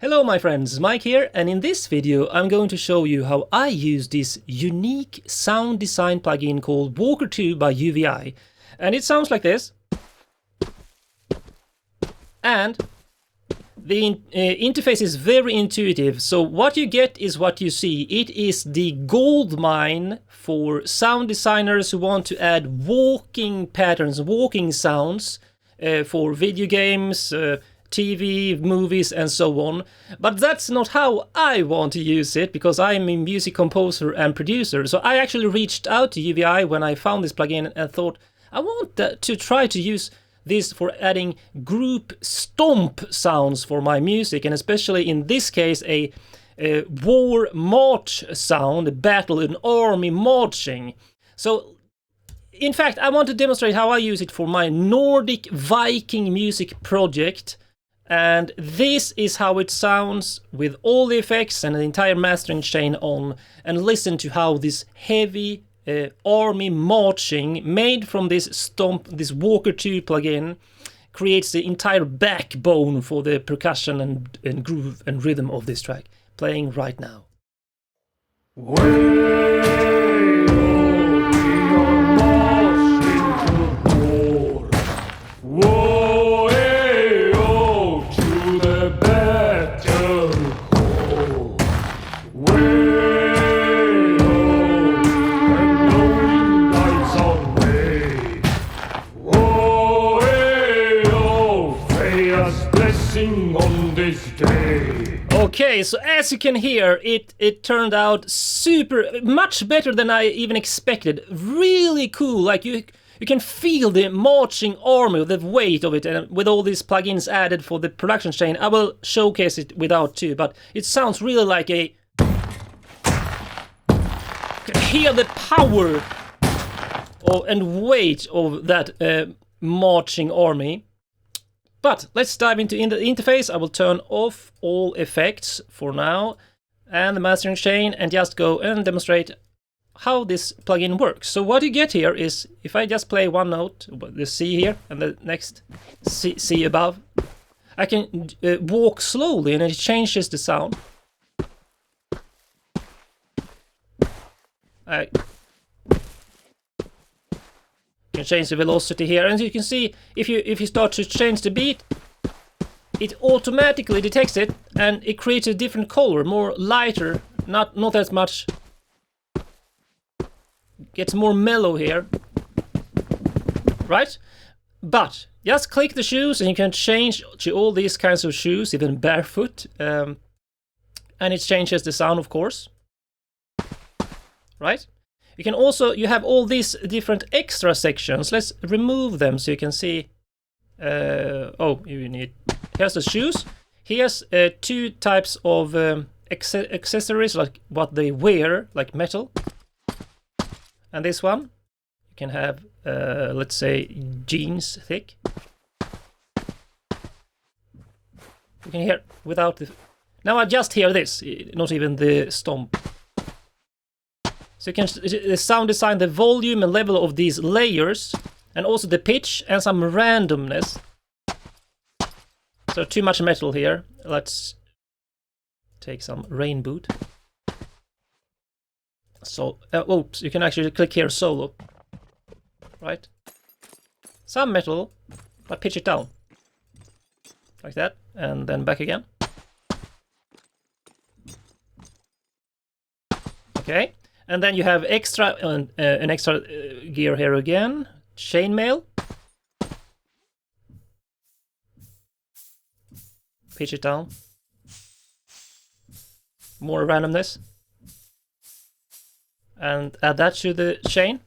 Hello my friends, Mike here, and in this video I'm going to show you how I use this unique sound design plugin called Walker 2 by UVI. And it sounds like this. And the interface is very intuitive, so what you get is what you see. It is the gold mine for sound designers who want to add walking patterns, walking sounds for video games, TV, movies and so on. But that's not how I want to use it, because I'm a music composer and producer. So I actually reached out to UVI when I found this plugin and thought I want to try to use this for adding group stomp sounds for my music, and especially in this case a war march sound, a battle, an army marching. So in fact I want to demonstrate how I use it for my Nordic Viking music project. And this is how it sounds with all the effects and the entire mastering chain on. And listen to how this heavy army marching made from this stomp, this Walker 2 plugin, creates the entire backbone for the percussion and groove and rhythm of this track, playing right now. Okay, so as you can hear, it turned out much better than I even expected. Really cool, like you can feel the marching army, the weight of it, and with all these plugins added for the production chain. I will showcase it without too, but it sounds really like a... You can hear the power and weight of that marching army. But let's dive into the interface. I will turn off all effects for now and the mastering chain and just go and demonstrate how this plugin works. So what you get here is, if I just play one note, the C here and the next C above, I can walk slowly and it changes the sound. I can change the velocity here, and you can see if you start to change the beat, it automatically detects it and it creates a different color, more lighter, not as much, gets more mellow here, right? But just click the shoes and you can change to all these kinds of shoes, even barefoot, and it changes the sound, of course, right? You can also, you have all these different extra sections. Let's remove them so you can see. Oh, you need, here's the shoes. Here's two types of accessories, like what they wear, like metal. And this one, you can have, let's say, jeans thick. You can hear without the... Now I just hear this, not even the stomp. So you can sound design the volume and level of these layers, and also the pitch and some randomness. So too much metal here. Let's take some rain boot. So, oops, you can actually click here solo. Right? Some metal, but pitch it down. Like that, and then back again. Okay. And then you have extra an extra gear here again, chainmail. Pitch it down. More randomness. And add that to the chain.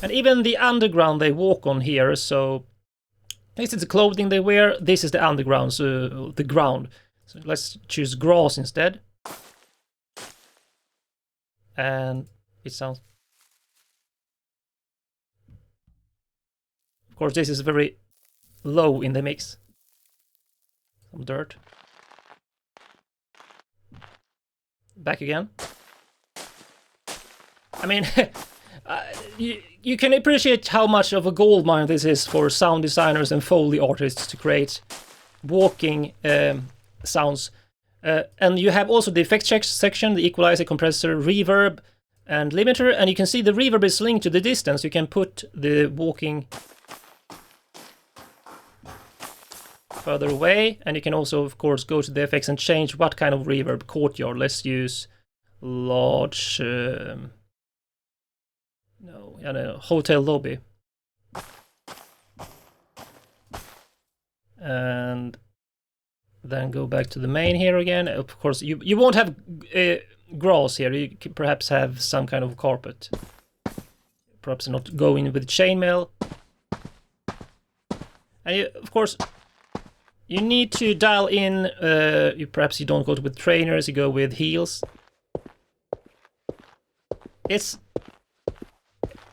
And even the underground they walk on here, so this is the clothing they wear, this is the underground, so the ground. So let's choose grass instead. And it sounds, of course this is very low in the mix. Some dirt. Back again. I mean, you can appreciate how much of a goldmine this is for sound designers and Foley artists to create walking sounds And you have also the effect section, the equalizer, compressor, reverb, and limiter. And you can see the reverb is linked to the distance. You can put the walking further away, and you can also, of course, go to the effects and change what kind of reverb. Courtyard. Let's use large. No, hotel lobby. And then go back to the main here again. Of course, you won't have grass here. You could perhaps have some kind of carpet. Perhaps not go in with chainmail. And of course, you need to dial in. Perhaps you don't go with trainers. You go with heels. It's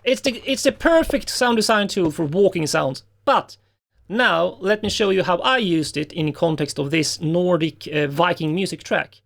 the perfect sound design tool for walking sounds. But now let me show you how I used it in context of this Nordic Viking music track.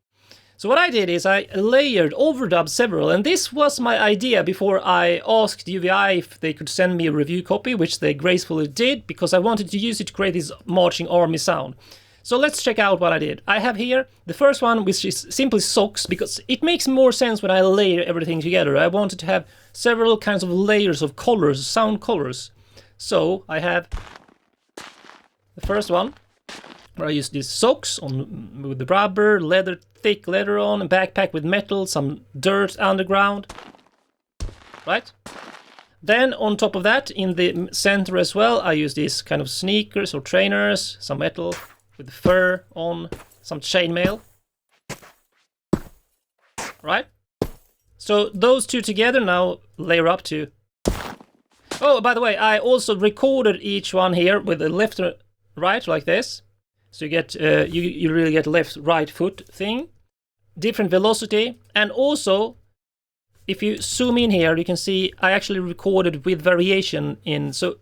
So what I did is I layered, overdubbed several, and this was my idea before I asked UVI if they could send me a review copy, which they gracefully did, because I wanted to use it to create this marching army sound. So let's check out what I did. I have here the first one, which is simply socks, because it makes more sense when I layer everything together. I wanted to have several kinds of layers of colors, sound colors. So I have the first one, where I use these socks on with the rubber, leather, thick leather on, a backpack with metal, some dirt underground. Right? Then on top of that, in the center as well, I use these kind of sneakers or trainers, some metal with fur on, some chainmail. Right? So those two together now layer up to... Oh, by the way, I also recorded each one here with the left and right like this. So you get you really get left right foot thing, different velocity, and also if you zoom in here, you can see I actually recorded with variation in. So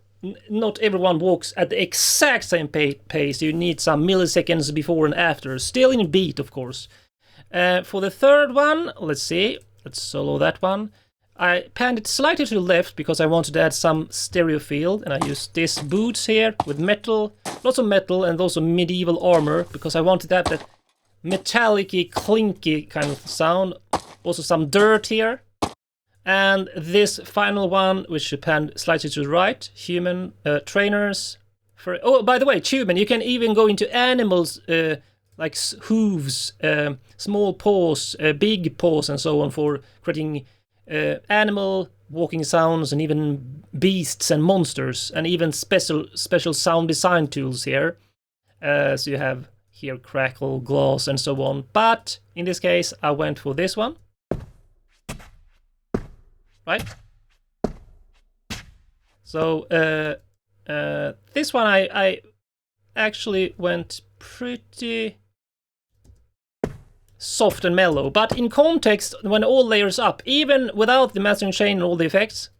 not everyone walks at the exact same pace. You need some milliseconds before and after, still in beat, of course. For the third one, let's see. Let's solo that one. I panned it slightly to the left because I wanted to add some stereo field, and I used this boots here with metal, lots of metal, and also medieval armor because I wanted to have that metallic-y, clinky kind of sound. Also some dirt here. And this final one, which I panned slightly to the right, human trainers. Oh, by the way, human, you can even go into animals like hooves, small paws, big paws, and so on for creating animal walking sounds, and even beasts and monsters, and even special sound design tools here. So you have here crackle, glass, and so on. But in this case, I went for this one. Right? So this one I actually went pretty soft and mellow, but in context, when all layers up, even without the mastering chain and all the effects,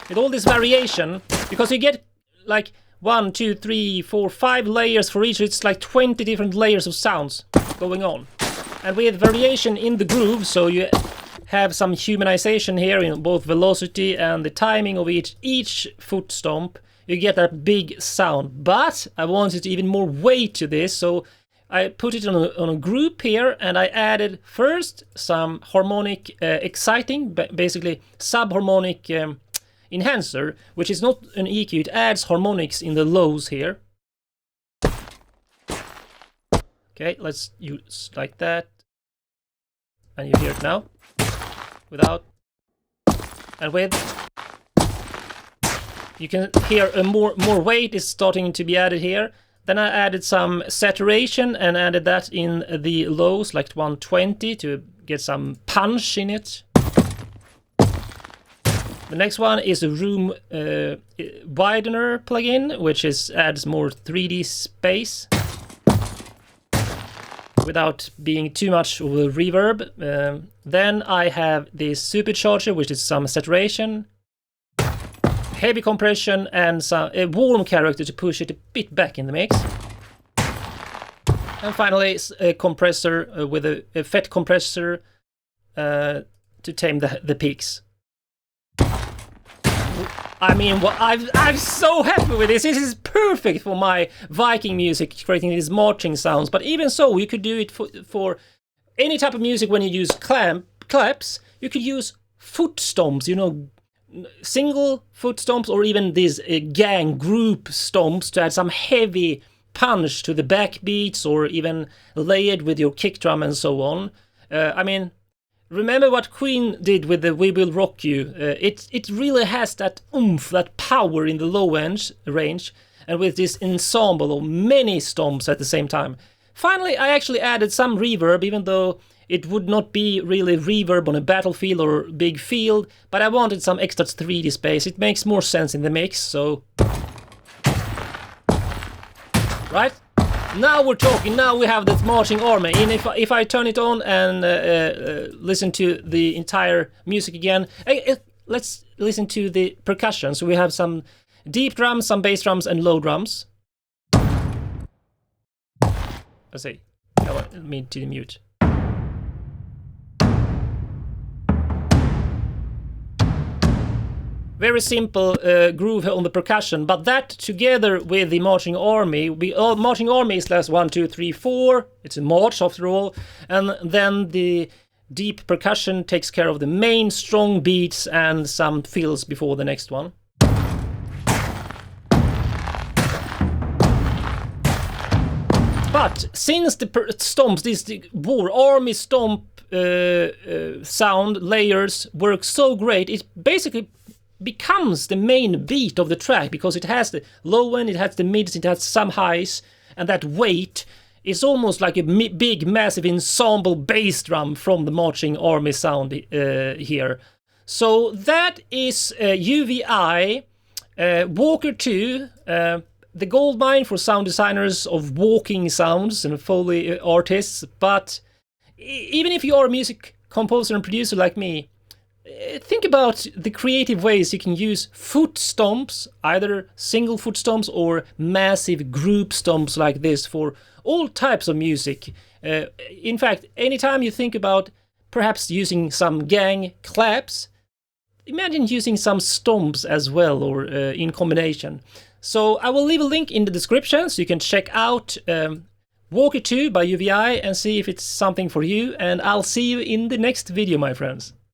with all this variation, because you get like 1, 2, 3, 4, 5 layers for each, it's like 20 different layers of sounds going on, and with variation in the groove, so you have some humanization here in both velocity and the timing of each foot stomp, you get that big sound. But I wanted even more weight to this, so I put it on a group here, and I added first some harmonic exciting, basically subharmonic enhancer, which is not an EQ, it adds harmonics in the lows here. Okay, let's use like that, and you hear it now, without, and with. You can hear a more weight is starting to be added here. Then I added some saturation and added that in the lows, like 120, to get some punch in it. The next one is a room widener plugin, which adds more 3D space without being too much of a reverb. Then I have this supercharger, which is some saturation, heavy compression, and a warm character to push it a bit back in the mix. And finally, a compressor with a FET compressor to tame the peaks. I mean, I'm so happy with this. This is perfect for my Viking music, creating these marching sounds. But even so, you could do it for any type of music. When you use claps, you could use foot stomps, you know, single foot stomps, or even these gang group stomps to add some heavy punch to the backbeats, or even layered with your kick drum and so on. I mean, remember what Queen did with the We Will Rock You. It really has that oomph, that power in the low end range, and with this ensemble of many stomps at the same time. Finally, I actually added some reverb, even though it would not be really reverb on a battlefield or big field, but I wanted some extra 3D space. It makes more sense in the mix, so... Right? Now we're talking, now we have this marching army, and if I turn it on and listen to the entire music again, let's listen to the percussion. So we have some deep drums, some bass drums, and low drums. Let's see, I need to mute. Very simple groove on the percussion, but that together with the marching army, marching army is less 1, 2, 3, 4. It's a march after all, and then the deep percussion takes care of the main strong beats and some fills before the next one. But since the stomps, this war army stomp sound layers work so great, it basically becomes the main beat of the track, because it has the low end, it has the mids, it has some highs, and that weight is almost like a big massive ensemble bass drum from the marching army sound here. So that is UVI Walker 2, the gold mine for sound designers of walking sounds and Foley artists. But even if you are a music composer and producer like me, think about the creative ways you can use foot stomps, either single foot stomps or massive group stomps like this, for all types of music. In fact, anytime you think about perhaps using some gang claps, imagine using some stomps as well, or in combination. So I will leave a link in the description so you can check out Walker 2 by UVI and see if it's something for you, and I'll see you in the next video, my friends.